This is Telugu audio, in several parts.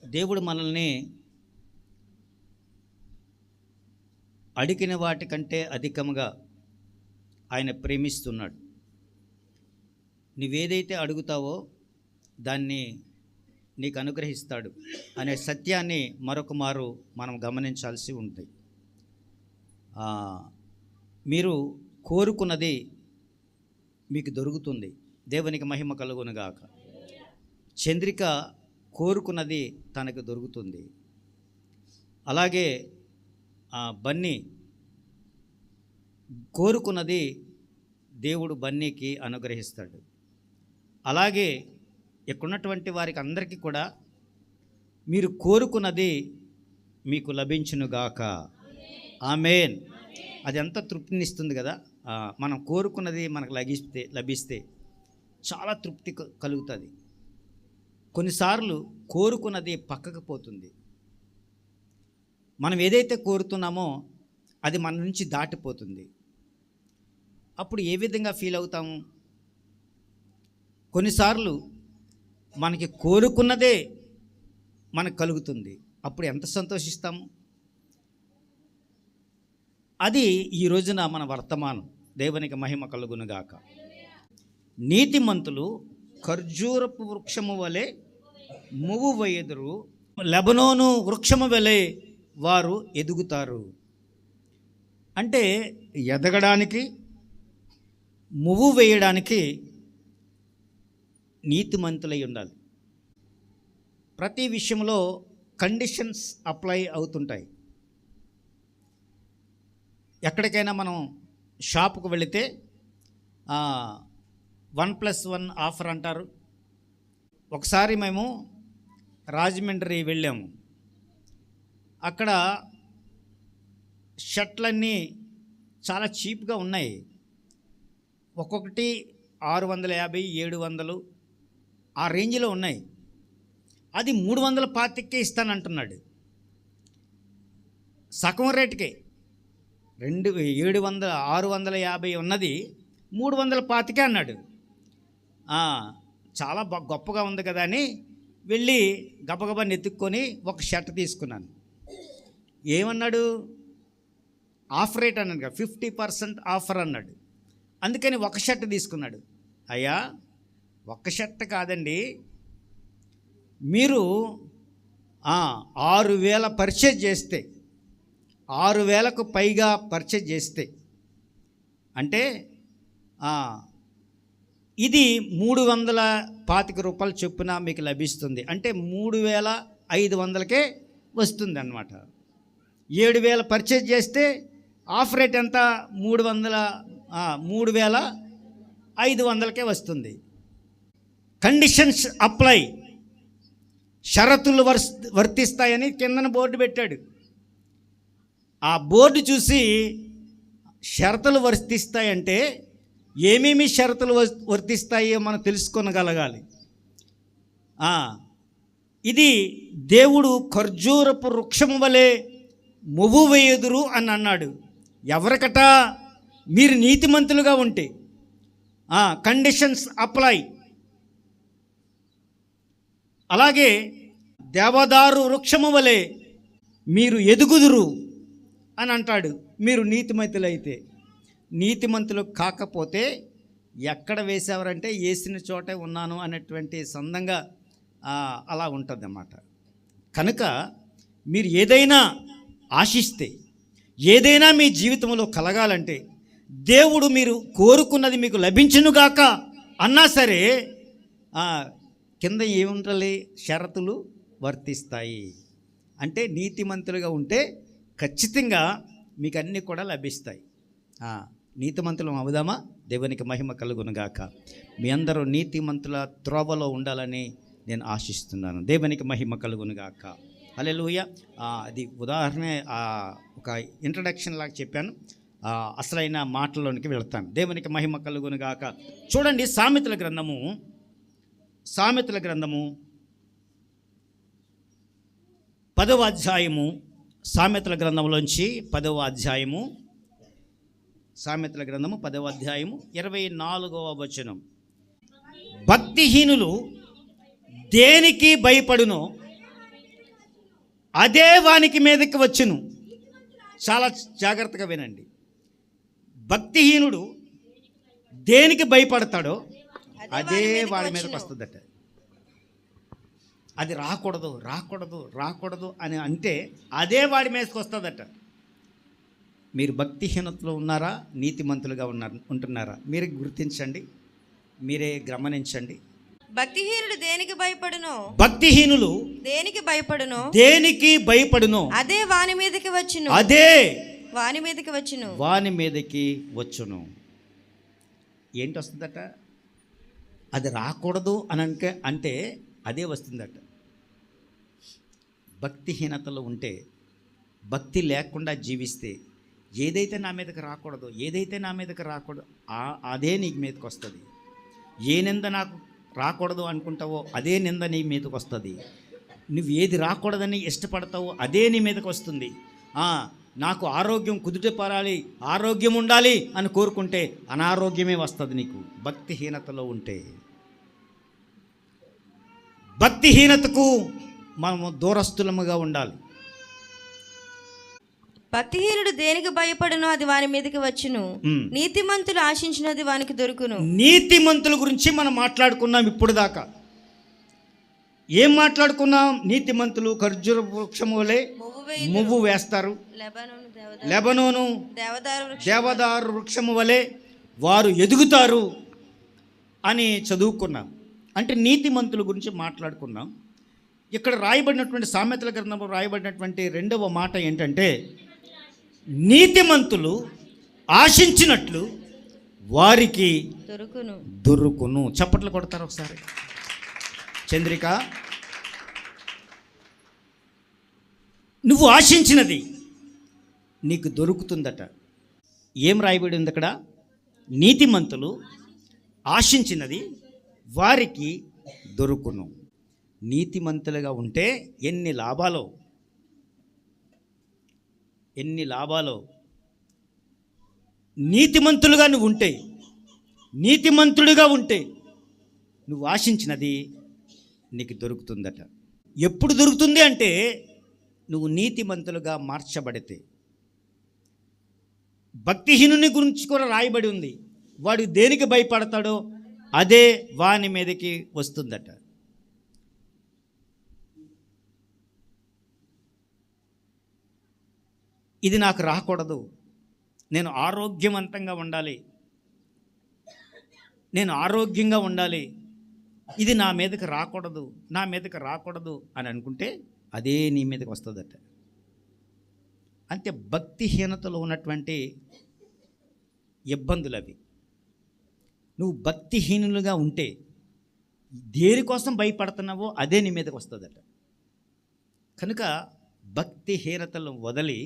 దేవుడు మనల్ని అడిగిన వాటికంటే అధికంగా ఆయన ప్రేమిస్తున్నాడు. నువ్వేదైతే అడుగుతావో దాన్ని నీకు అనుగ్రహిస్తాడు అనే సత్యాన్ని మరొక మారు మనం గమనించాల్సి ఉంటుంది. మీరు కోరుకున్నది మీకు దొరుకుతుంది. దేవునికి మహిమ కలుగునుగాక. చంద్రిక కోరుకున్నది తనకు దొరుకుతుంది. అలాగే బన్నీ కోరుకున్నది దేవుడు బన్నీకి అనుగ్రహిస్తాడు. అలాగే ఇక్కడున్నటువంటి వారికి అందరికీ కూడా మీరు కోరుకున్నది మీకు లభించునుగాక. ఆమేన్. అది ఎంత తృప్తినిస్తుంది కదా. మనం కోరుకున్నది మనకు లభిస్తే చాలా తృప్తి కలుగుతుంది. కొన్నిసార్లు కోరుకున్నది పక్కకు పోతుంది. మనం ఏదైతే కోరుతున్నామో అది మన నుంచి దాటిపోతుంది. అప్పుడు ఏ విధంగా ఫీల్ అవుతాము? కొన్నిసార్లు మనకి కోరుకున్నదే మనకు కలుగుతుంది. అప్పుడు ఎంత సంతోషిస్తాము? అది ఈ రోజున మన వర్తమానం. దేవునికి మహిమ కలుగునుగాక. నీతిమంతులు ఖర్జూరపు వృక్షము వలె మువ్వు వేయుదురు, లెబనోను వృక్షము వలె వారు ఎదుగుతారు. అంటే ఎదగడానికి, మువ్వు వేయడానికి నీతిమంతులై ఉండాలి. ప్రతి విషయంలో కండిషన్స్ అప్లై అవుతుంటాయి. ఎక్కడికైనా మనం షాపుకు వెళితే 1+1 ఆఫర్ అంటారు. ఒకసారి మేము రాజమండ్రి వెళ్ళాము. అక్కడ షర్ట్లన్నీ చాలా చీప్గా ఉన్నాయి. ఒక్కొక్కటి 650, 700 ఆ రేంజ్లో ఉన్నాయి. అది 325కే ఇస్తానంటున్నాడు. సగం రేటుకే 700, 650 ఉన్నది 325 అన్నాడు. చాలా గొప్పగా ఉంది కదా అని వెళ్ళి గబగబా నెత్తుక్కొని ఒక షర్ట్ తీసుకున్నాను. ఏమన్నాడు? ఆఫర్ రేట్ అన్నాడు కదా, 50% ఆఫర్ అన్నాడు. అందుకని ఒక షర్ట్ తీసుకున్నాడు. అయ్యా, ఒక్క షర్ట్ కాదండి, మీరు 6,000 పర్చేజ్ చేస్తే, 6,000కు పైగా పర్చేజ్ చేస్తే అంటే ఇది 325 రూపాయలు చొప్పున మీకు లభిస్తుంది. అంటే 3,500కే వస్తుంది అన్నమాట. 7,000 పర్చేజ్ చేస్తే ఆఫర్ రేట్ ఎంత? 3,500కే వస్తుంది. కండిషన్స్ అప్లై, షరతులు వర్తిస్తాయని కిందన బోర్డు పెట్టాడు. ఆ బోర్డు చూసి షరతులు వర్తిస్తాయంటే ఏమేమి షరతులు వర్తిస్తాయో మనం తెలుసుకోగలగాలి. ఇది దేవుడు ఖర్జూరపు వృక్షము వలె మువ్వు వేయుదురు అని అన్నాడు. ఎవరికట? మీరు నీతిమంతులుగా ఉంటే. Conditions apply. అలాగే దేవదారు వృక్షము వలె మీరు ఎదుగుదురు అని అంటాడు. మీరు నీతిమంతులైతే. నీతిమంతులు కాకపోతే ఎక్కడ వేసేవారంటే వేసిన చోటే ఉన్నాను అనేటువంటి సందంగా అలా ఉంటుంది అన్నమాట. కనుక మీరు ఏదైనా ఆశిస్తే, ఏదైనా మీ జీవితంలో కలగాలంటే దేవుడు మీరు కోరుకున్నది మీకు లభించునుగాక అన్నా సరే కింద ఏముంటాయి? షరతులు వర్తిస్తాయి. అంటే నీతిమంతులుగా ఉంటే ఖచ్చితంగా మీకు అన్నీ కూడా లభిస్తాయి. నీతిమంతులం అవుదామా? దేవునికి మహిమ కలుగునుగాక. మీ అందరూ నీతిమంతుల త్రోవలో ఉండాలని నేను ఆశిస్తున్నాను. దేవునికి మహిమ కలుగునుగాక. హల్లెలూయా. అది ఉదాహరణ, ఒక ఇంట్రడక్షన్ లాగా చెప్పాను. అసలైన మాటల్లోనికి వెళ్తాను. దేవునికి మహిమ కలుగునుగాక. చూడండి, సామెతల గ్రంథము 10వ అధ్యాయము, సామెతల గ్రంథంలోంచి 10వ అధ్యాయము, సామెతల గ్రంథము 10వ అధ్యాయము 24వ వచనం. భక్తిహీనులు దేనికి భయపడునో అదే వానికి మీదకి వచ్చును. చాలా జాగ్రత్తగా వినండి. భక్తిహీనుడు దేనికి భయపడతాడో అదే వాడి మీదకి వస్తుందట. అది రాకూడదు రాకూడదు రాకూడదు అని అంటే అదే వాడి మీదకి వస్తుందట. మీరు భక్తిహీనతలో ఉన్నారా, నీతిమంతులుగా ఉంటున్నారా? మీరే గుర్తించండి, మీరే గమనించండి. భక్తిహీనుడు దేనికి భయపడును? భక్తిహీనులు దేనికి భయపడును? దేనికి భయపడును? అదే వాని మీదకి వచ్చును. అదే వాని మీదకి వచ్చును. వాని మీదకి వచ్చును. ఏంటి వస్తుందట? అది రాకూడదు అని అంటే అదే వస్తుందట. భక్తిహీనతలో ఉంటే, భక్తి లేకుండా జీవిస్తే ఏదైతే నా మీదకి రాకూడదు, ఏదైతే నా మీదకి రాకూడదు అదే నీకు మీదకి వస్తుంది. ఏ నింద నాకు రాకూడదు అనుకుంటావో అదే నింద నీ మీదకి వస్తుంది. నువ్వు ఏది రాకూడదని ఇష్టపడతావో అదే నీ మీదకి వస్తుంది. నాకు ఆరోగ్యం కుదుట పడాలి, ఆరోగ్యం ఉండాలి అని కోరుకుంటే అనారోగ్యమే వస్తుంది నీకు భక్తిహీనతలో ఉంటే. భక్తిహీనతకు మనము దూరస్తులముగా ఉండాలి. భక్తిహీనుడు దేనికి భయపడును అది వాని మీదకి వచ్చును. నీతిమంతులు ఆశించినది వానికి దొరుకును. నీతిమంతుల గురించి మనం మాట్లాడుకున్నాం ఇప్పుడు దాకా. ఏం మాట్లాడుకున్నాం? నీతిమంతులు ఖర్జూర వృక్షము వలె మువ్వు వేస్తారు, లెబనోను దేవదారు వృక్షము వలె వారు ఎదుగుతారు అని చదువుకున్నాం. అంటే నీతిమంతుల గురించి మాట్లాడుకున్నాం. ఇక్కడ రాయబడినటువంటి సామెతల గ్రంథంలో రాయబడినటువంటి రెండవ మాట ఏంటంటే, నీతిమంతులు ఆశించినట్లు వారికి దొరుకును. చప్పట్లు కొడతారు ఒకసారి. చంద్రిక, నువ్వు ఆశించినది నీకు దొరుకుతుందట. ఏం రాయబడి ఉంది అక్కడ? నీతిమంతులు ఆశించినది వారికి దొరుకును. నీతిమంతులుగా ఉంటే ఎన్ని లాభాలో, ఎన్ని లాభాలో. నీతిమంతులుగా నువ్వు ఉంటే, నీతిమంతుడిగా ఉంటే నువ్వు ఆశించినది నీకు దొరుకుతుందట. ఎప్పుడు దొరుకుతుంది అంటే నువ్వు నీతిమంతులుగా మార్చబడితే. భక్తిహీనుని గురించి కూడా రాయబడి ఉంది. వాడు దేనికి భయపడతాడో అదే వాని మీదకి వస్తుందట. ఇది నాకు రాకూడదు, నేను ఆరోగ్యవంతంగా ఉండాలి, నేను ఆరోగ్యంగా ఉండాలి, ఇది నా మీదకి రాకూడదు, నా మీదకి రాకూడదు అని అనుకుంటే అదే నీ మీదకి వస్తుందట. అంటే భక్తిహీనతలో ఉన్నటువంటి ఇబ్బందులు అవి. నువ్వు భక్తిహీనులుగా ఉంటే దేనికోసం భయపడుతున్నావో అదే నీ మీదకి వస్తుందట. కనుక భక్తిహీనతలను వదిలి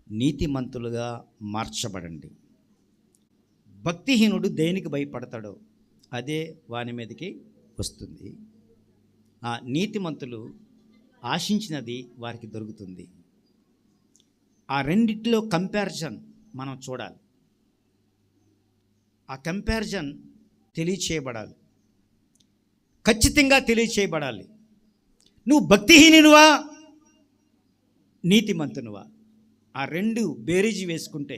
నీతిమంతులుగా మార్చబడండి. భక్తిహీనుడు దేనికి భయపడతాడో అదే వాని మీదకి వస్తుంది. ఆ నీతిమంతులు ఆశించినది వారికి దొరుకుతుంది. ఆ రెండిట్లో కంపారిజన్ మనం చూడాలి. ఆ కంపారిజన్ తెలియచేయబడాలి, ఖచ్చితంగా తెలియచేయబడాలి. నువ్వు భక్తిహీనునివా, నీతిమంతునివా? ఆ రెండు బేరీజు వేసుకుంటే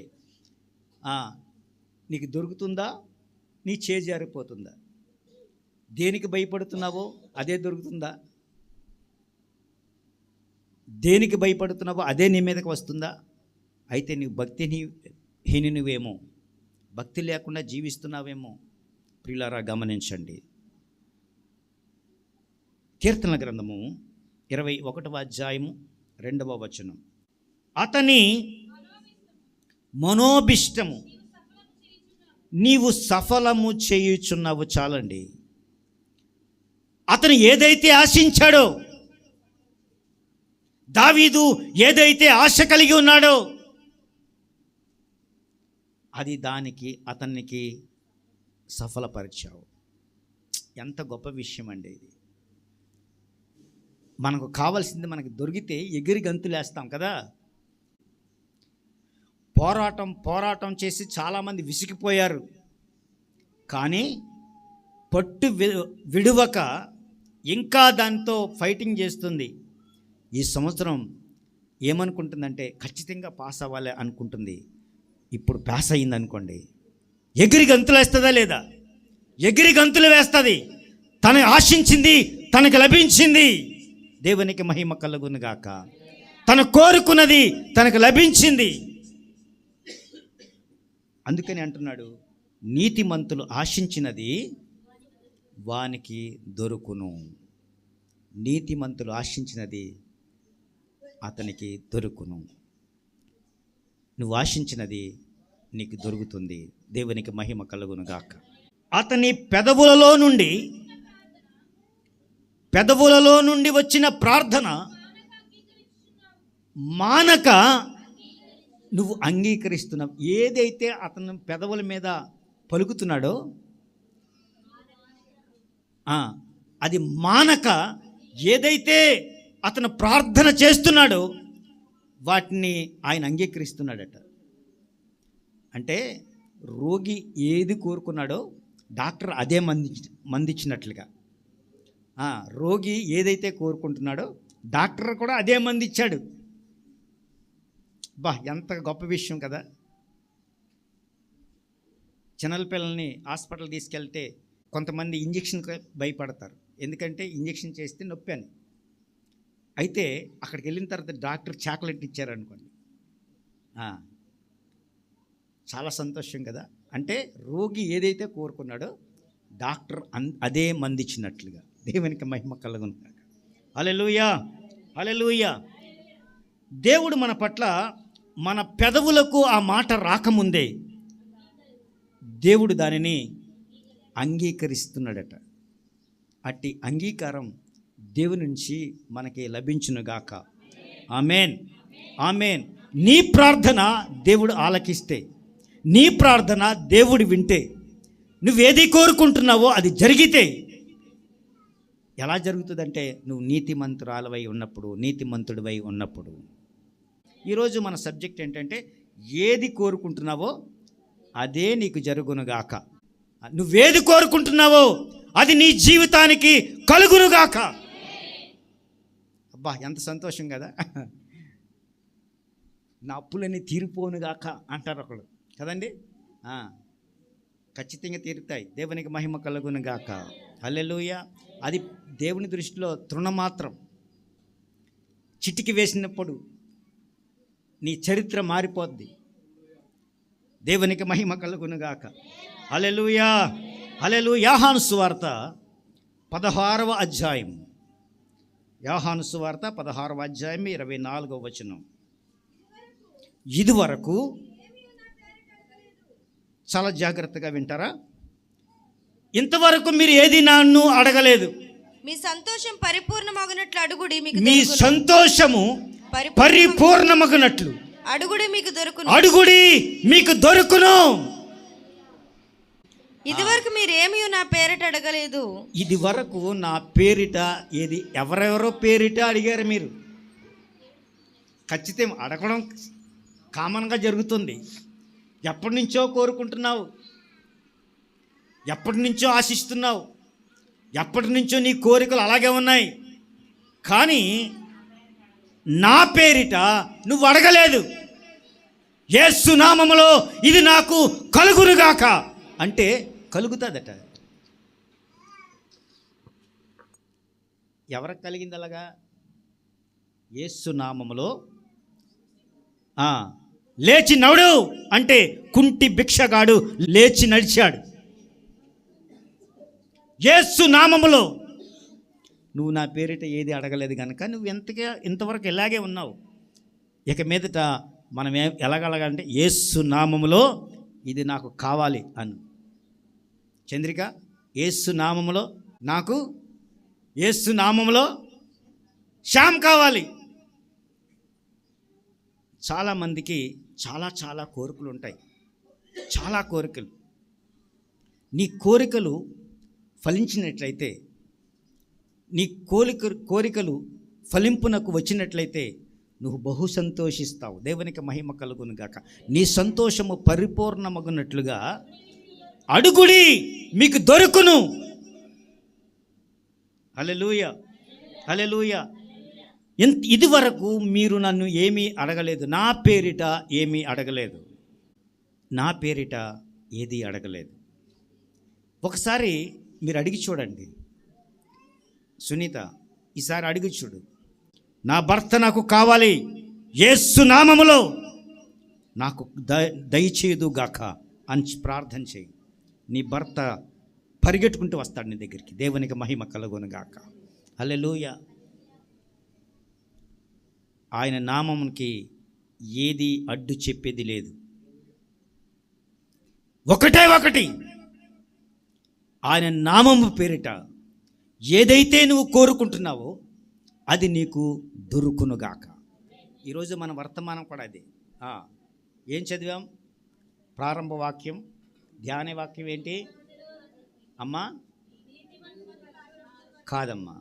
నీకు దొరుకుతుందా, నీ చేజారిపోతుందా? దేనికి భయపడుతున్నావో అదే దొరుకుతుందా? దేనికి భయపడుతున్నావో అదే నీ మీదకి వస్తుందా? అయితే నీవు భక్తిహీనునివేమో, భక్తి లేకుండా జీవిస్తున్నావేమో. ప్రియులారా గమనించండి. కీర్తనల గ్రంథము 21వ అధ్యాయము 2వ వచనం. అతని మనోభిష్టము నీవు సఫలము చేయుచున్నావు. చాలండి. అతను ఏదైతే ఆశించాడో, దావీదు ఏదైతే ఆశ కలిగి ఉన్నాడో అది దానికి అతనికి సఫలపరిచావు. ఎంత గొప్ప విషయం అండి ఇది. మనకు కావాల్సింది మనకి దొరికితే ఎగిరి గంతులేస్తాం కదా. పోరాటం చేసి చాలామంది విసిగిపోయారు. కానీ పట్టు విడువక ఇంకా దాంతో ఫైటింగ్ చేస్తుంది. ఈ సంవత్సరం ఏమనుకుంటుందంటే ఖచ్చితంగా పాస్ అవ్వాలి అనుకుంటుంది. ఇప్పుడు పాస్ అయ్యింది అనుకోండి, ఎగిరి గంతులు వేస్తుందా లేదా? ఎగిరి గంతులు వేస్తుంది. తను ఆశించింది తనకు లభించింది. దేవునికి మహిమ కలుగును గాక. తను కోరుకున్నది తనకు లభించింది. అందుకని అంటున్నాడు, నీతిమంతులు ఆశించినది వానికి దొరుకును. నీతిమంతులు ఆశించినది అతనికి దొరుకును. నువ్వు ఆశించినది నీకు దొరుకుతుంది. దేవునికి మహిమ కలుగును గాక. అతని పెదవులలో నుండి వచ్చిన ప్రార్థన మానక నువ్వు అంగీకరిస్తున్నావు. ఏదైతే అతను పెదవుల మీద పలుకుతున్నాడో అది మానక ఏదైతే అతను ప్రార్థన చేస్తున్నాడో వాటిని ఆయన అంగీకరిస్తున్నాడట. అంటే రోగి ఏది కోరుకున్నాడో డాక్టర్ అదే మందిచ్చినట్లుగా, రోగి ఏదైతే కోరుకుంటున్నాడో డాక్టర్ కూడా అదే మందిచ్చాడు. ఎంత గొప్ప విషయం కదా. చిన్నల పిల్లల్ని హాస్పిటల్ తీసుకెళ్తే కొంతమంది ఇంజక్షన్కి భయపడతారు, ఎందుకంటే ఇంజక్షన్ చేస్తే నొప్పి అని. అయితే అక్కడికి వెళ్ళిన తర్వాత డాక్టర్ చాక్లెట్ ఇచ్చారనుకోండి, చాలా సంతోషం కదా. అంటే రోగి ఏదైతే కోరుకున్నాడో డాక్టర్ అదే మందిచ్చినట్లుగా. దేవునికి మహిమ కలుగును గాక. హల్లెలూయా, హల్లెలూయా. దేవుడు మన పట్ల, మన పెదవులకు ఆ మాట రాకముందే దేవుడు దానిని అంగీకరిస్తున్నాడట. అట్టి అంగీకారం దేవుని నుంచి మనకి లభించునుగాక. ఆమేన్, ఆమేన్. నీ ప్రార్థన దేవుడు ఆలకిస్తే, నీ ప్రార్థన దేవుడు వింటే, నువ్వేది కోరుకుంటున్నావో అది జరిగితే, ఎలా జరుగుతుందంటే నువ్వు నీతిమంతురాలవై ఉన్నప్పుడు, నీతిమంతుడివై ఉన్నప్పుడు. ఈరోజు మన సబ్జెక్ట్ ఏంటంటే, ఏది కోరుకుంటున్నావో అదే నీకు జరుగునుగాక. నువ్వేది కోరుకుంటున్నావో అది నీ జీవితానికి కలుగునుగాక. ఎంత సంతోషం కదా. నా అప్పులన్నీ తీరిపోనుగాక అంటారు ఒకడు కదండి. ఖచ్చితంగా తీరుతాయి. దేవునికి మహిమ కలుగునుగాక. హల్లెలూయా. అది దేవుని దృష్టిలో తృణమాత్రం. చిటికి వేసినప్పుడు నీ చరిత్ర మారిపోద్ది. దేవునికి మహిమ కలుగునుగాక. హల్లెలూయా, హల్లెలూయా. యోహాను సువార్త 16వ అధ్యాయం. యోహాను సువార్త 16వ అధ్యాయం 24వ వచనం. ఇదివరకు, చాలా జాగ్రత్తగా వింటారా, ఇంతవరకు మీరు ఏది నన్ను అడగలేదు. మీ సంతోషం పరిపూర్ణమగునట్లు అడుగుడి, మీకు మీ సంతోషము పరిపూర్ణమగునట్లు అడుగుడి, మీకు దొరుకును. అడుగుడి, మీకు దొరుకును. ఇదివరకు మీరేమీ నా పేరిట అడగలేదు. ఇది వరకు నా పేరిట ఏది, ఎవరెవరో పేరిట అడిగారు మీరు. ఖచ్చితంగా అడగడం కామన్గా జరుగుతుంది. ఎప్పటి నుంచో కోరుకుంటున్నావు, ఎప్పటి నుంచో ఆశిస్తున్నావు, ఎప్పటి నుంచో నీ కోరికలు అలాగే ఉన్నాయి. కానీ నా పేరిట నువ్వు అడగలేదు. యేసు నామములో ఇది నాకు కలుగునుగాక అంటే కలుగుతుందట. ఎవరికి కలిగింది అలాగా? యేసు నామములో లేచి నడు అంటే కుంటి భిక్షగాడు లేచి నడిచాడు. యేసు నామములో. నువ్వు నా పేరిట ఏది అడగలేదు కనుక నువ్వు ఇంతవరకు ఇలాగే ఉన్నావు. ఇక మీదట మనం ఎలాగలగంటే యేసు నామములో ఇది నాకు కావాలి అని. చంద్రిక, యేసు నామములో నాకు, యేసు నామములో శ్యామ్ కావాలి. చాలామందికి చాలా కోరికలు ఉంటాయి, చాలా కోరికలు. నీ కోరికలు ఫలించినట్లయితే, నీ కోరికలు ఫలింపునకు వచ్చినట్లయితే నువ్వు బహు సంతోషిస్తావు. దేవునికి మహిమ కలుగును గాక. నీ సంతోషము పరిపూర్ణమగునట్లుగా అడుగుడి, మీకు దొరుకును. హల్లెలూయా, హల్లెలూయా. ఇది వరకు మీరు నన్ను ఏమీ అడగలేదు, నా పేరిట ఏమీ అడగలేదు, నా పేరిట ఏది అడగలేదు. ఒకసారి మీరు అడిగి చూడండి. సునీత, ఈసారి అడిగి చూడు, నా భర్త నాకు కావాలి, యేసు నామములో నాకు దయచేయదు గాక అని ప్రార్థన చేయి. నీ భర్త పరిగెట్టుకుంటూ వస్తాడు నీ దగ్గరికి. దేవునికి మహిమ కలుగును గాక. హల్లెలూయా. ఆయన నామమునికి ఏది అడ్డు చెప్పేది లేదు. ఒకటే ఒకటి, ఆయన నామము పేరిట ఏదైతే నువ్వు కోరుకుంటున్నావో అది నీకు దొరుకునుగాక. ఈరోజు మన వర్తమానం కూడా అదే. ఏం చదివాం? ప్రారంభ వాక్యం, ధ్యాన వాక్యం ఏంటి అమ్మా? కాదమ్మా,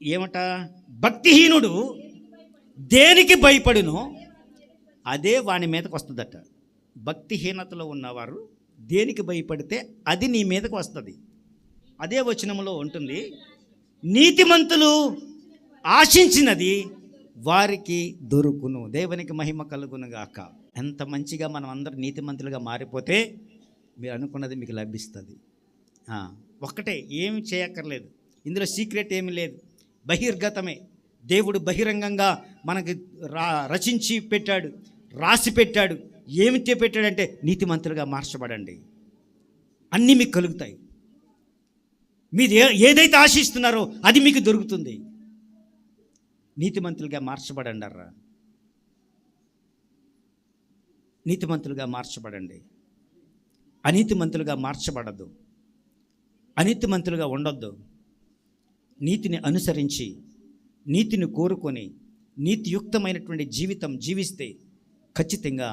ఏమట? భక్తిహీనుడు దేనికి భయపడునో అదే వాని మీదకి వస్తుందట. భక్తిహీనతలో ఉన్నవారు దేనికి భయపడితే అది నీ మీదకి వస్తుంది. అదే వచనంలో ఉంటుంది, నీతిమంతులు ఆశించినది వారికి దొరుకును. దేవునికి మహిమ కలుగును గాక. ఎంత మంచిగా మనం అందరం నీతిమంతులుగా మారిపోతే మీరు అనుకున్నది మీకు లభిస్తుంది. ఒక్కటే, ఏమి చేయక్కర్లేదు. ఇందులో సీక్రెట్ ఏమీ లేదు, బహిర్గతమే. దేవుడు బహిరంగంగా మనకి రచించి పెట్టాడు, రాసి పెట్టాడు. ఏమిటి పెట్టాడంటే నీతిమంతులుగా మార్చబడండి, అన్నీ మీకు కలుగుతాయి. మీరు ఏదైతే ఆశిస్తున్నారో అది మీకు దొరుకుతుంది. నీతిమంతులుగా మార్చబడండి అర్రా, నీతిమంతులుగా మార్చబడండి. అనీతిమంతులుగా మార్చబడద్దు, అనీతిమంతులుగా ఉండొద్దు. నీతిని అనుసరించి, నీతిని కోరుకొని, నీతియుక్తమైనటువంటి జీవితం జీవిస్తే ఖచ్చితంగా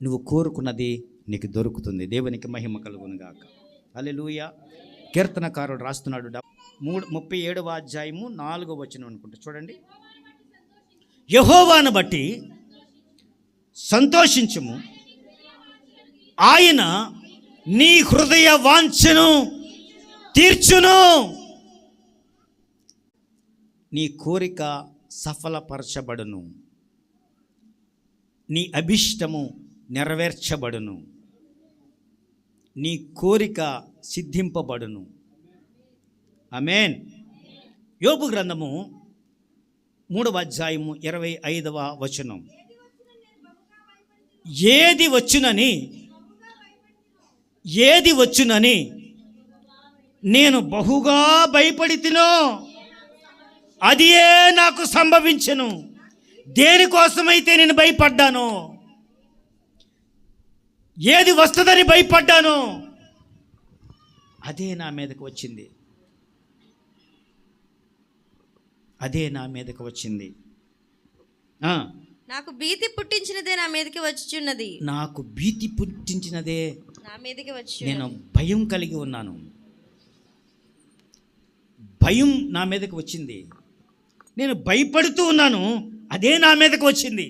నువ్వు కోరుకున్నది నీకు దొరుకుతుంది. దేవునికి మహిమ కలుగును గాక. హల్లెలూయా. కీర్తనకారుడు రాస్తున్నాడు 37వ అధ్యాయము 4వ వచనం అనుకుంటా, చూడండి. యెహోవాను బట్టి సంతోషించుము, ఆయన నీ హృదయ వాంఛను తీర్చును. నీ కోరిక సఫలపరచబడును, నీ అభిష్టము నెరవేర్చబడును, నీ కోరిక సిద్ధింపబడును. ఆమేన్. యోబు గ్రంథము 3వ అధ్యాయము 25వ వచనం. ఏది వచ్చునని నేను బహుగా భయపడితినో అదియే నాకు సంభవించెను. దేనికోసమైతే నేను భయపడ్డానో, ఏది వస్తుందని భయపడ్డానో అదే నా మీదకు వచ్చింది, అదే నా మీదకు వచ్చింది. నాకు భీతి పుట్టించినదే నా మీదకి వచ్చుచున్నది, నాకు భీతి పుట్టించినదే నా మీదకి వచ్చి, నేను భయం కలిగి ఉన్నాను, భయం నా మీదకి వచ్చింది, నేను భయపడుతూ ఉన్నాను, అదే నా మీదకి వచ్చింది.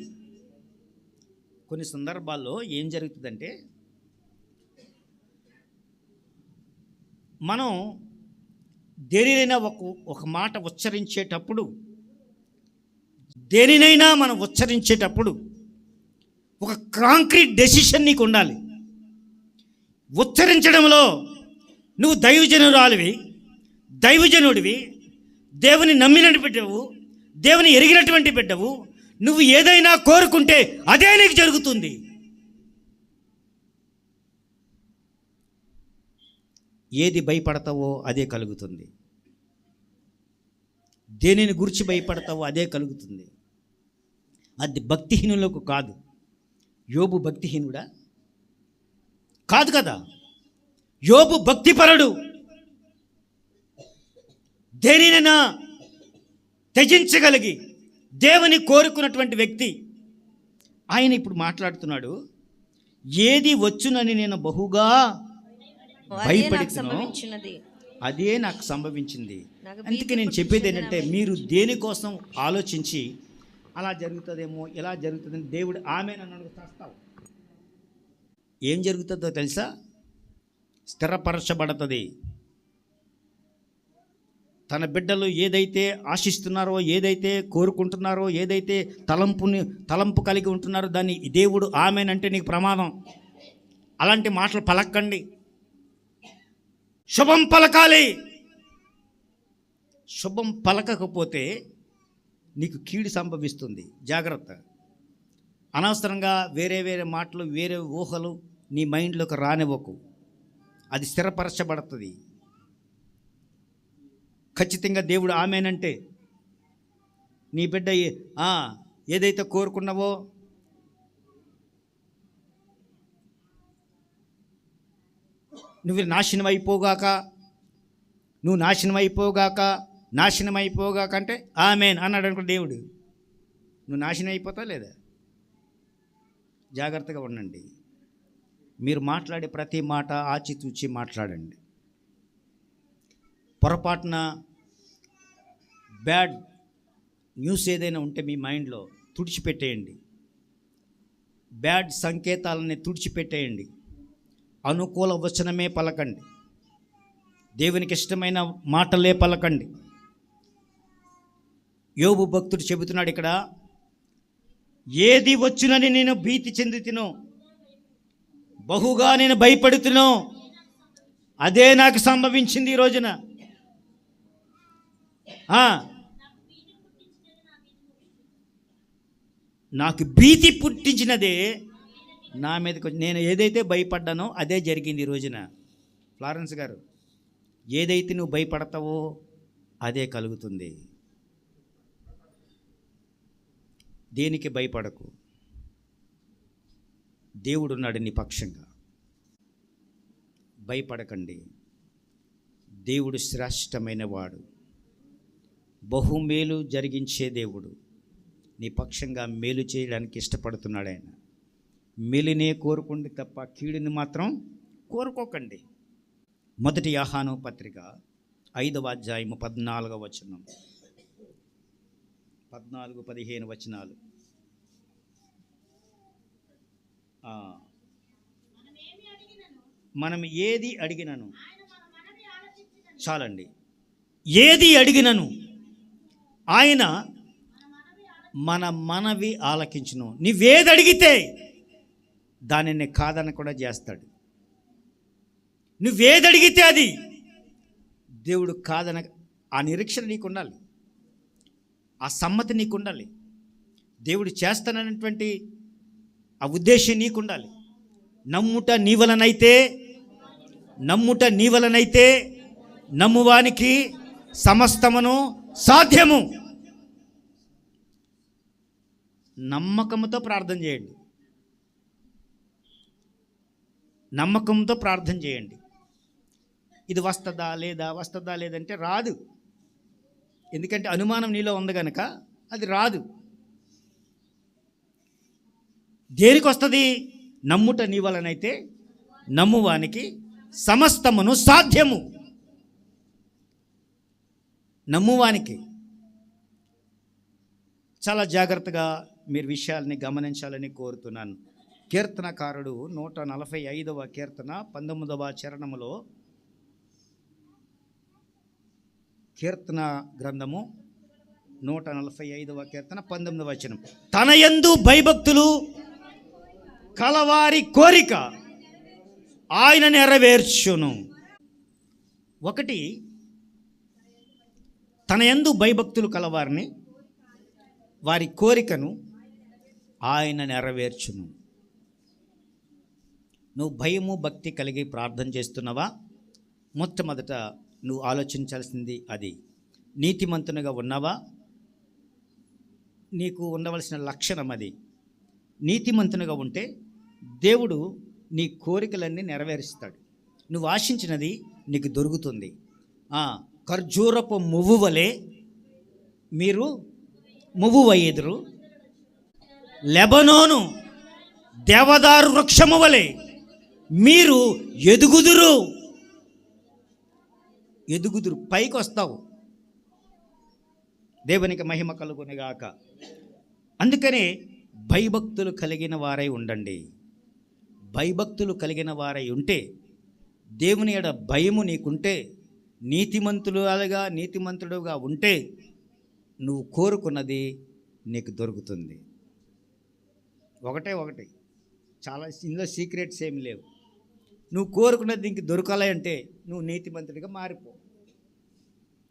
కొన్ని సందర్భాల్లో ఏం జరుగుతుందంటే, మనం దేనినైనా ఒక మాట ఉచ్చరించేటప్పుడు, దేనినైనా మనం ఉచ్చరించేటప్పుడు ఒక కాంక్రీట్ డెసిషన్ నీకు ఉండాలి. ఉచ్చరించడంలో నువ్వు దైవజనుడివి, దేవుని నమ్మినట్టు బిడ్డవు, దేవుని ఎరిగినటువంటి బిడ్డవు. నువ్వు ఏదైనా కోరుకుంటే అదే నీకు జరుగుతుంది. ఏది భయపడతావో అదే కలుగుతుంది, దేనిని గురించి భయపడతావో అదే కలుగుతుంది. అది భక్తిహీనులకు కాదు. యోబు భక్తిహీనుడా? కాదు కదా. యోబు భక్తిపరుడు, దేనినైనా త్యజించగలిగి దేవుని కోరుకున్నటువంటి వ్యక్తి. ఆయన ఇప్పుడు మాట్లాడుతున్నాడు, ఏది వచ్చునని నేను బహుగా భయపడుతున్నాను అదే నాకు సంభవించింది. అందుకే నేను చెప్పేది ఏంటంటే, మీరు దేనికోసం ఆలోచించి అలా జరుగుతుందేమో, ఇలా జరుగుతుందని దేవుడు ఆమె నన్ను చేస్తావు. ఏం జరుగుతుందో తెలుసా? స్థిరపరచబడుతుంది. తన బిడ్డలు ఏదైతే ఆశిస్తున్నారో, ఏదైతే కోరుకుంటున్నారో, ఏదైతే తలంపు కలిగి ఉంటున్నారో దాన్ని దేవుడు ఆమెనంటే నీకు ప్రమాదం. అలాంటి మాటలు పలకండి. శుభం పలకాలి. శుభం పలకకపోతే నీకు కీడు సంభవిస్తుంది. జాగ్రత్త. అనవసరంగా వేరే వేరే మాటలు, వేరే ఊహలు నీ మైండ్లోకి రానివ్వకు. అది స్థిరపరచబడుతుంది. ఖచ్చితంగా దేవుడు ఆమెనంటే నీ బిడ్డ ఏదైతే కోరుకున్నావో నువ్వు నాశనం అయిపోగాక, నువ్వు నాశనం అయిపోగాక అంటే ఆమెన్ అన్నాడు అనుకో దేవుడు. నువ్వు నాశనం అయిపోతావు లేదా? జాగ్రత్తగా ఉండండి. మీరు మాట్లాడే ప్రతి మాట ఆచితూచి మాట్లాడండి. పొరపాటున బ్యాడ్ న్యూస్ ఏదైనా ఉంటే మీ మైండ్లో తుడిచిపెట్టేయండి. బ్యాడ్ సంకేతాలని తుడిచిపెట్టేయండి. అనుకూల వచనమే పలకండి. దేవునికి ఇష్టమైన మాటలే పలకండి. యోబు భక్తుడు చెబుతున్నాడు ఇక్కడ, ఏది వచ్చునని నేను భీతి చెందుతునో, బహుగా నేను భయపడుతునో అదే నాకు సంభవించింది ఈ రోజున. నాకు భీతి పుట్టించినదే నా మీదకి. నేను ఏదైతే భయపడ్డానో అదే జరిగింది ఈ రోజున. ఫ్లారెన్స్ గారు, ఏదైతే నువ్వు భయపడతావో అదే కలుగుతుంది. దేనికి భయపడకు. దేవుడున్నాడు నీ పక్షంగా. భయపడకండి. దేవుడు శ్రేష్టమైన వాడు, బహుమేలు జరిగించే దేవుడు. నీ పక్షంగా మేలు చేయడానికి ఇష్టపడుతున్నాడు ఆయన. మేలునే కోరుకోండి తప్ప కీడుని మాత్రం కోరుకోకండి. మొదటి యోహాను పత్రిక 5వ అధ్యాయము 14వ వచనం, 14-15 వచనాలు. మనం ఏది అడిగినను, చాలండి, ఏది అడిగినను ఆయన మన మనవి ఆలకించును. నువ్వేది అడిగితే దానిని కాదనకుండా చేస్తాడు. నువ్వేది అడిగితే అది దేవుడు కాదన, ఆ నిరీక్షణ నీకు ఉండాలి, ఆ సమ్మతి నీకు ఉండాలి, దేవుడు చేస్తానన్నటువంటి ఆ ఉద్దేశం నీకు ఉండాలి. నమ్ముట నీ వలనైతే నమ్మువానికి సమస్తమును సాధ్యము. నమ్మకంతో ప్రార్థన చేయండి. నమ్మకంతో ప్రార్థన చేయండి. ఇది వస్తుందా లేదంటే రాదు. ఎందుకంటే అనుమానం నీలో ఉంది కనుక అది రాదు. దేనికి వస్తుంది? నమ్ముట నీ వలనైతే నమ్మువానికి సమస్తమును సాధ్యము. నమ్మువానికి. చాలా జాగ్రత్తగా మీరు విషయాల్ని గమనించాలని కోరుతున్నాను. కీర్తనకారుడు 145వ కీర్తన 19వ చరణములో, కీర్తన గ్రంథము 145వ కీర్తన 19వ వచనం, తన యందు భయభక్తులు కలవారి కోరిక ఆయన నెరవేర్చును. ఒకటి, తన యందు భయభక్తులు కలవారిని, వారి కోరికను ఆయన నెరవేర్చును. నువ్వు భయము భక్తి కలిగి ప్రార్థన చేస్తున్నావా? మొట్టమొదట నువ్వు ఆలోచించాల్సింది అది. నీతిమంతునిగా ఉన్నావా? నీకు ఉండవలసిన లక్షణం అది. నీతిమంతునిగా ఉంటే దేవుడు నీ కోరికలన్నీ నెరవేరుస్తాడు. నువ్వు ఆశించినది నీకు దొరుకుతుంది. ఖర్జూరపు మువ్వు వలె మీరు మువ్వువయ్యేదురు, లెబనోను దేవదారు వృక్షము వలె మీరు ఎదుగుదురు. పైకి వస్తావు. దేవునికి మహిమ కలుగునిగాక. అందుకనే భయభక్తులు కలిగిన వారై ఉండండి. భయభక్తులు కలిగిన వారై ఉంటే దేవుని ఎడ భయము నీకుంటే, నీతిమంతుడుగా ఉంటే నువ్వు కోరుకున్నది నీకు దొరుకుతుంది. ఒకటి చాలా ఇందులో సీక్రెట్స్ ఏమి లేవు. నువ్వు కోరుకున్నది నీకు దొరకాలి అంటే నువ్వు నీతిమంతుడిగా మారిపో.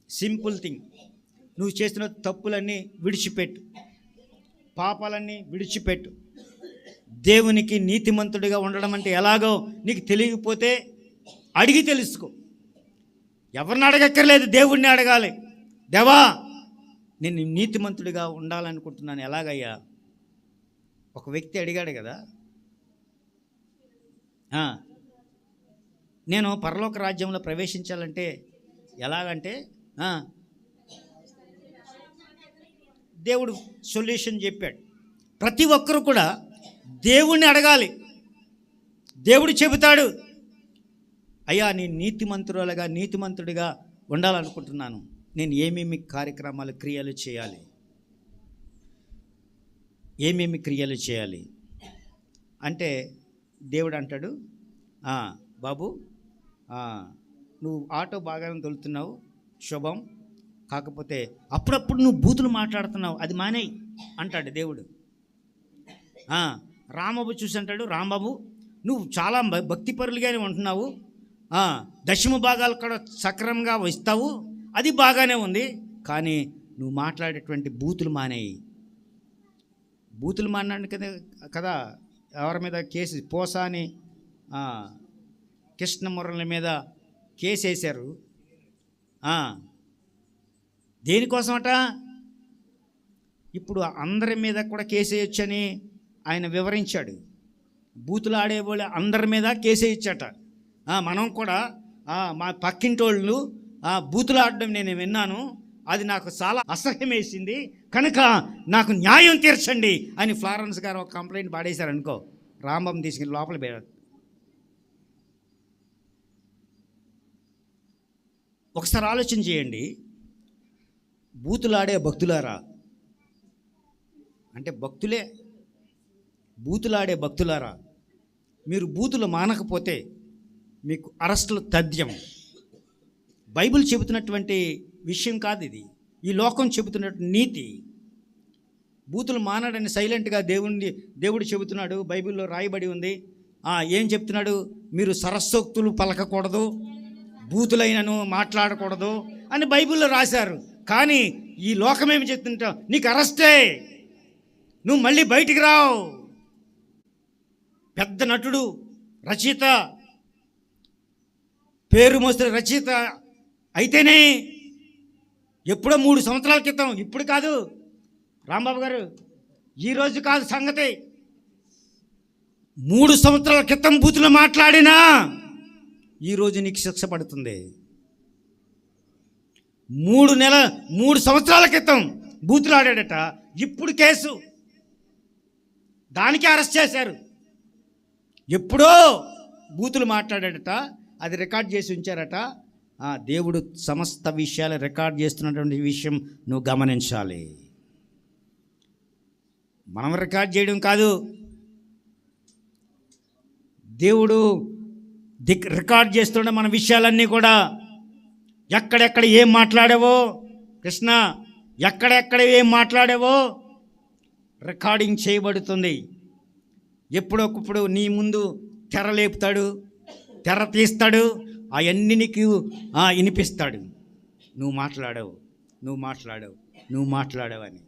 Simple thing. నువ్వు చేసిన తప్పులన్నీ విడిచిపెట్టు, పాపాలన్నీ విడిచిపెట్టు. దేవునికి నీతిమంతుడిగా ఉండడం అంటే ఎలాగో నీకు తెలియకపోతే అడిగి తెలుసుకో. ఎవరిని అడగక్కర్లేదు, దేవుడిని అడగాలి. దేవా, నేను నీతిమంతుడిగా ఉండాలనుకుంటున్నాను, ఎలాగయ్యా? ఒక వ్యక్తి అడిగాడు కదా, నేను పరలోక రాజ్యంలో ప్రవేశించాలంటే ఎలాగంటే దేవుడు సొల్యూషన్ చెప్పాడు. ప్రతి ఒక్కరు కూడా దేవుణ్ణి అడగాలి. దేవుడు చెబుతాడు, అయ్యా నేను నీతిమంతుడిగా ఉండాలనుకుంటున్నాను, నేను ఏమేమి కార్యక్రమాలు క్రియలు చేయాలి అంటే దేవుడు అంటాడు, బాబు నువ్వు ఆటో బాగానే తోలుతున్నావు, శుభం. కాకపోతే అప్పుడప్పుడు నువ్వు బూతులు మాట్లాడుతున్నావు, అది మానేయి అంటాడు దేవుడు. రాంబాబు చూసి అంటాడు, రాంబాబు నువ్వు చాలా భక్తిపరులుగానే ఉంటున్నావు, దశమ భాగాలు కూడా సక్రమంగా ఇస్తావు, అది బాగానే ఉంది, కానీ నువ్వు మాట్లాడేటువంటి బూతులు మానేయి. బూతులు మాట్లాడి కదా ఎవరి మీద కేసు, పోసాని కృష్ణమురళి మీద కేసు వేశారు. దేనికోసమట? ఇప్పుడు అందరి మీద కూడా కేసు వేయొచ్చని ఆయన వివరించాడు. బూతులు ఆడేవాళ్ళు అందరి మీద కేసు వేయచ్చట. మనం కూడా మా పక్కింటోళ్ళు బూతులు ఆడడం నేను విన్నాను, అది నాకు చాలా అసహ్యం వేసింది, కనుక నాకు న్యాయం తీర్చండి అని ఫ్లారెన్స్ గారు ఒక కంప్లైంట్ పాడేశారు అనుకో, రాంబాబుని తీసుకుని లోపల పెట్టారు. ఒకసారి ఆలోచన చేయండి. బూతులాడే భక్తులారా అంటే భక్తులే, బూతులాడే భక్తులారా, మీరు బూతులు మానకపోతే మీకు అరెస్టులు తథ్యం. బైబిల్ చెబుతున్నటువంటి విషయం కాదు ఇది, ఈ లోకం చెబుతున్నటువంటి నీతి. బూతులు మానడని సైలెంట్గా దేవుడు చెబుతున్నాడు, బైబిల్లో రాయబడి ఉంది. ఏం చెప్తున్నాడు? మీరు సరస్సోక్తులు పలకకూడదు, బూతులైనను మాట్లాడకూడదు అని బైబిల్లో రాశారు. కానీ ఈ లోకమేమి చెప్తుంటావు? నీకు అరెస్టే, నువ్వు మళ్ళీ బయటికి రావు. పెద్ద నటుడు, రచయిత, పేరు మోసిన రచయిత అయితేనే ఎప్పుడో 3 సంవత్సరాల క్రితం, ఇప్పుడు కాదు రాంబాబు గారు, ఈరోజు కాదు సంగతి, 3 సంవత్సరాల క్రితం బూతులు మాట్లాడినా ఈరోజు నీకు శిక్ష పడుతుంది. 3 సంవత్సరాల క్రితం బూతులు ఆడాడట, ఇప్పుడు కేసు, దానికి అరెస్ట్ చేశారు. ఎప్పుడో బూతులు మాట్లాడాడట, అది రికార్డ్ చేసి ఉంచారట. దేవుడు సమస్త విషయాలు రికార్డ్ చేస్తున్నటువంటి విషయం నువ్వు గమనించాలి. మనం రికార్డ్ చేయడం కాదు, దేవుడు రికార్డ్ చేస్తుండే మన విషయాలన్నీ కూడా. ఎక్కడెక్కడ ఏం మాట్లాడావో కృష్ణ, ఎక్కడెక్కడ ఏం మాట్లాడావో రికార్డింగ్ చేయబడుతుంది. ఎప్పుడొకప్పుడు నీ ముందు తెర లేపుతాడు, తెర తీస్తాడు, అవన్నీ నీకు వినిపిస్తాడు. నువ్వు మాట్లాడావు అని.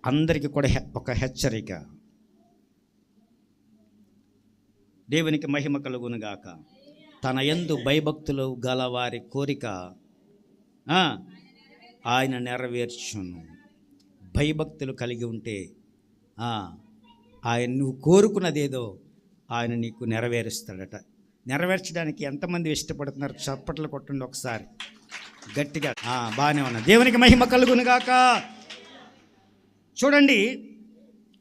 అందరికీ కూడా ఒక హెచ్చరిక. దేవునికి మహిమ కలుగునుగాక. తన యందు భయభక్తులు గల వారి కోరిక ఆయన నెరవేర్చును. భయభక్తులు కలిగి ఉంటే ఆయన నువ్వు కోరుకున్నదేదో ఆయన నీకు నెరవేరుస్తాడట. నెరవేర్చడానికి ఎంతమంది ఇష్టపడుతున్నారు? చప్పట్లు కొట్టండి ఒకసారి గట్టిగా. బాగానే ఉన్నా. దేవునికి మహిమ కలుగునుగాక. చూడండి,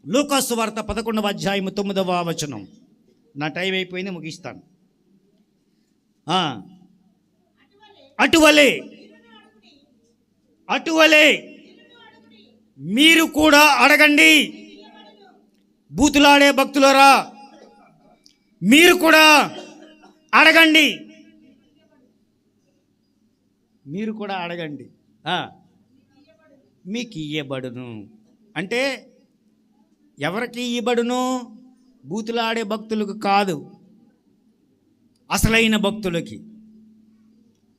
లూకాసు వార్త 11వ అధ్యాయం 9వ వచనం. నా టైం అయిపోయింది, ముగిస్తాను. అటువలే మీరు కూడా అడగండి. బూతులాడే భక్తులరా, మీరు కూడా అడగండి. మీరు కూడా అడగండి, మీకు ఇయ్యబడును. అంటే ఎవరికి ఇయ్యబడును? బూతులాడే భక్తులకు కాదు, అసలైన భక్తులకి,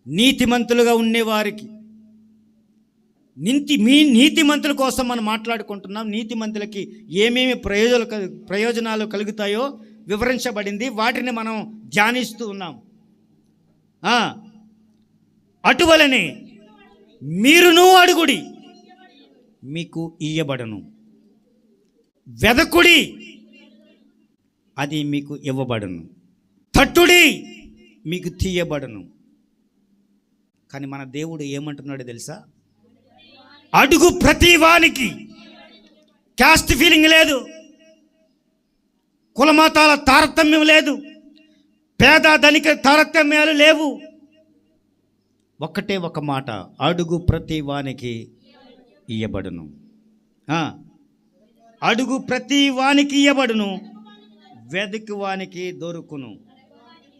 నీతిమంతులుగా ఉండేవారికి. మీ నీతిమంతుల కోసం మనం మాట్లాడుకుంటున్నాం. నీతిమంతులకి ఏమేమి ప్రయోజనాలు కలుగుతాయో వివరించబడింది, వాటిని మనం ధ్యానిస్తూ ఉన్నాం. అటువలనే మీరును అడుగుడి, మీకు ఇయ్యబడను. వెదకుడి, అది మీకు ఇవ్వబడును. తట్టుడి, మీకు తీయబడును. కానీ మన దేవుడు ఏమంటున్నాడో తెలుసా? అడుగు ప్రతి వానికి. క్యాస్ట్ ఫీలింగ్ లేదు, కులమతాల తారతమ్యం లేదు, పేద ధనిక తారతమ్యాలు లేవు. ఒక్కటే ఒక మాట, అడుగు ప్రతి వానికి ఇయ్యబడును. అడుగు ప్రతి వానికి ఇయ్యబడును, వెదుకు వానికి దొరుకును,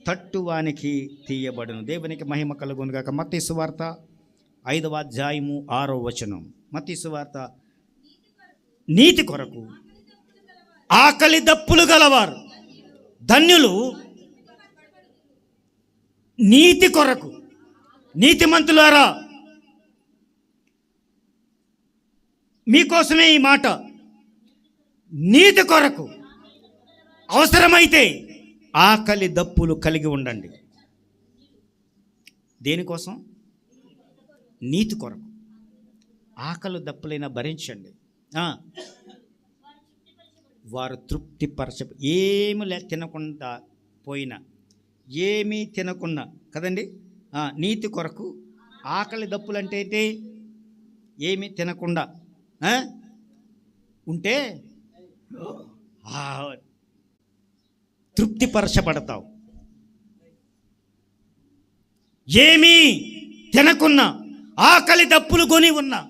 తట్టు వానికి తీయబడును. దేవునికి మహిమ కలుగును గాక. మత్తయి సువార్త 5వ అధ్యాయము 6వ వచనం. మత్తయి సువార్త, నీతి కొరకు ఆకలి దప్పులు గలవారు ధన్యులు. నీతి కొరకు, నీతిమంతులారా, మీకోసమే ఈ మాట. నీతి కొరకు అవసరమైతే ఆకలి దప్పులు కలిగి ఉండండి. దేనికోసం? నీతి కొరకు. ఆకలి దప్పులైనా భరించండి. వారు తృప్తిపరచ, ఏమి తినకుండా పోయినా, ఏమీ తినకుండా కదండి. నీతి కొరకు ఆకలి దప్పులు అంటే ఏంటి? ఏమీ తినకుండా ఉంటే తృప్తిపరచబడతావు. ఏమీ తినకున్నా, ఆకలి దప్పులు కొని ఉన్నా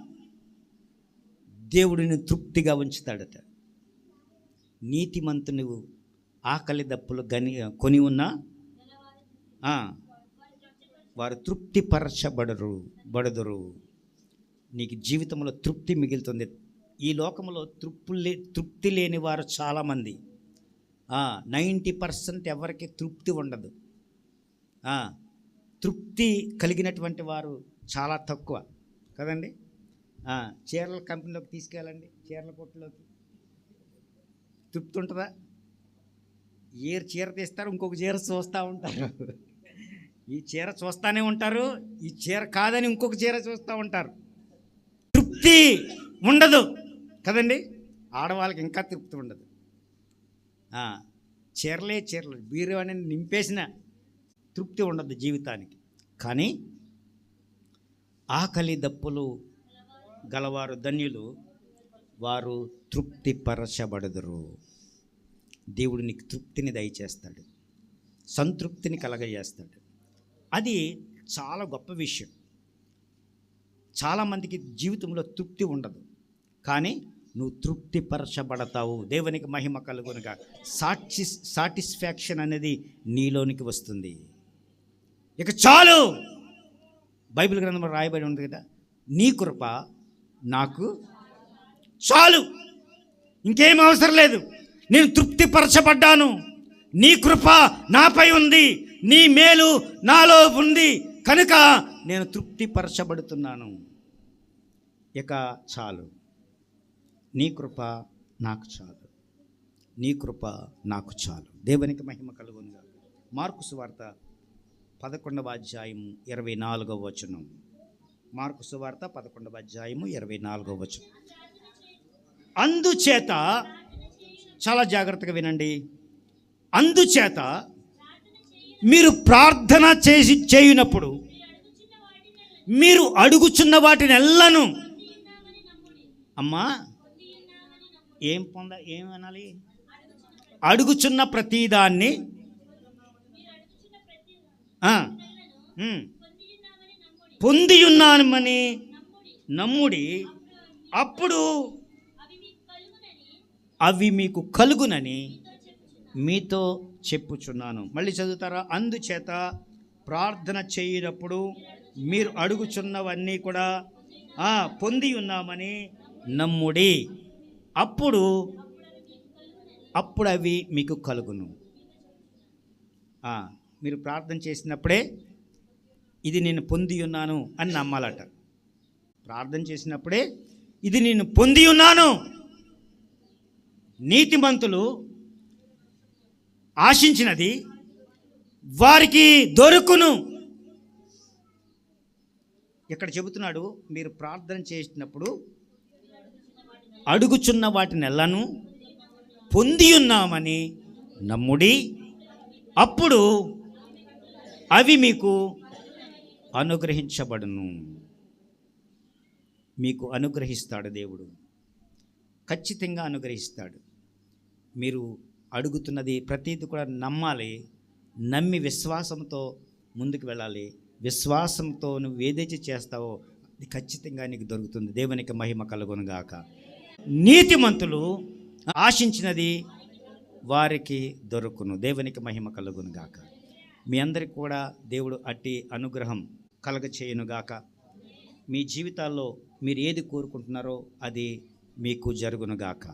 దేవుడిని తృప్తిగా ఉంచుతాడట. నీతిమంతుని ఆకలి దప్పులు కొని ఉన్నా వారు తృప్తిపరచబడదురు. నీకు జీవితంలో తృప్తి మిగులుతుంది. ఈ లోకంలో తృప్తి లేని వారు చాలామంది. 90% ఎవరికి తృప్తి ఉండదు. తృప్తి కలిగినటువంటి వారు చాలా తక్కువ కదండి. చీరల కంపెనీలోకి తీసుకెళ్ళండి, చీరల కొట్టులోకి. తృప్తి ఉంటుందా? ఏ చీర తీస్తారు, ఇంకొక చీర చూస్తూ ఉంటారు. ఈ చీర చూస్తూనే ఉంటారు, ఈ చీర కాదని ఇంకొక చీర చూస్తూ ఉంటారు. తృప్తి ఉండదు కదండి. ఆడవాళ్ళకి ఇంకా తృప్తి ఉండదు. చీరలు బీరు అనేది నింపేసిన తృప్తి ఉండదు జీవితానికి. కానీ ఆకలి దప్పులు గలవారు ధన్యులు, వారు తృప్తిపరచబడదురు. దేవుడు నీకు తృప్తిని దయచేస్తాడు, సంతృప్తిని కలగజేస్తాడు. అది చాలా గొప్ప విషయం. చాలామందికి జీవితంలో తృప్తి ఉండదు, కానీ నువ్వు తృప్తిపరచబడతావు. దేవునికి మహిమ కలుగునుగా. సాటిస్ఫాక్షన్ అనేది నీలోనికి వస్తుంది. ఇక చాలు. బైబిల్ గ్రంథంలో రాయబడి ఉంది కదా, నీ కృప నాకు చాలు, ఇంకేం అవసరం లేదు, నేను తృప్తిపరచబడ్డాను, నీ కృప నాపై ఉంది, నీ మేలు నాలో ఉంది కనుక నేను తృప్తిపరచబడుతున్నాను. ఇక చాలు, నీ కృప నాకు చాలు, నీ కృప నాకు చాలు. దేవునికి మహిమ కలుగునుగా. మార్కు సువార్త 11వ అధ్యాయము 24వ వచనం. మార్కు సువార్త 11వ అధ్యాయము 24వ వచనం. అందుచేత, చాలా జాగ్రత్తగా వినండి, అందుచేత మీరు ప్రార్థన చేయునప్పుడు మీరు అడుగుచున్న వాటిని ఎల్లను, అమ్మా ఏమనాలి? అడుగుచున్న ప్రతిదాన్ని పొంది ఉన్నామని నమ్ముడి, అప్పుడు అవి మీకు కలుగునని మీతో చెప్పుచున్నాను. మళ్ళీ చదువుతారా? అందుచేత ప్రార్థన చేయనప్పుడు మీరు అడుగుచున్నవన్నీ కూడా పొంది ఉన్నామని నమ్ముడి, అప్పుడు అవి మీకు కలుగును. మీరు ప్రార్థన చేసినప్పుడే ఇది నేను పొంది ఉన్నాను అని నమ్మాలట. ప్రార్థన చేసినప్పుడే ఇది నేను పొంది ఉన్నాను. నీతిమంతులు ఆశించినది వారికి దొరుకును. ఇక్కడ చెబుతున్నాడు, మీరు ప్రార్థన చేసినప్పుడు అడుగుచున్న వాటిని ఎల్లను పొంది ఉన్నామని నమ్ముడి, అప్పుడు అవి మీకు అనుగ్రహించబడును. మీకు అనుగ్రహిస్తాడు దేవుడు, ఖచ్చితంగా అనుగ్రహిస్తాడు. మీరు అడుగుతున్నది ప్రతిదీ కూడా నమ్మాలి. నమ్మి విశ్వాసంతో ముందుకు వెళ్ళాలి. విశ్వాసంతో నువ్వు ఏదైతే చేస్తావో అది ఖచ్చితంగా నీకు దొరుకుతుంది. దేవునికి మహిమ కలుగునుగాక. నీతిమంతులు ఆశించినది వారికి దొరుకును. దేవునికి మహిమ కలుగునుగాక. మీ అందరికి కూడా దేవుడు అట్టి అనుగ్రహం కలగచేయునుగాక. మీ జీవితాల్లో మీరు ఏది కోరుకుంటున్నారో అది మీకు జరుగునుగాక.